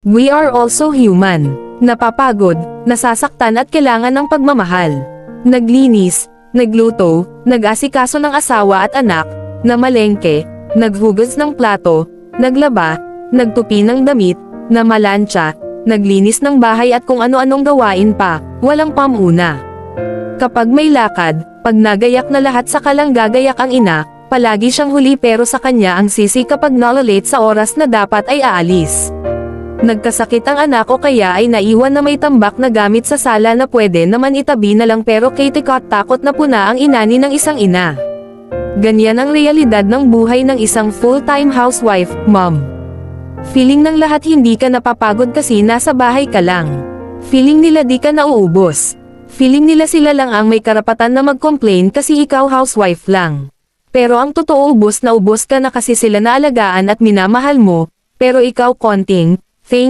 We are also human. Napapagod, nasasaktan at kailangan ng pagmamahal. Naglinis, nagluto, nag-asikaso ng asawa at anak, namalengke, naghugas ng plato, naglaba, nagtupi ng damit, namalansya, naglinis ng bahay at kung ano-anong gawain pa, walang pamuna. Kapag may lakad, pag nagayak na lahat saka lang gagayak ang ina, palagi siyang huli pero sa kanya ang sisi kapag nalolate sa oras na dapat ay aalis. Nagkasakit ang anak o kaya ay naiwan na may tambak na gamit sa sala na pwede naman itabi na lang pero kaitikot takot na puna ang inani ng isang ina. Ganyan ang realidad ng buhay ng isang full-time housewife, mom. Feeling ng lahat hindi ka napapagod kasi nasa bahay ka lang. Feeling nila di ka nauubos. Feeling nila sila lang ang may karapatan na mag-complain kasi ikaw housewife lang. Pero ang totoo ubos ka na kasi sila naalagaan at minamahal mo, pero ikaw konting, thank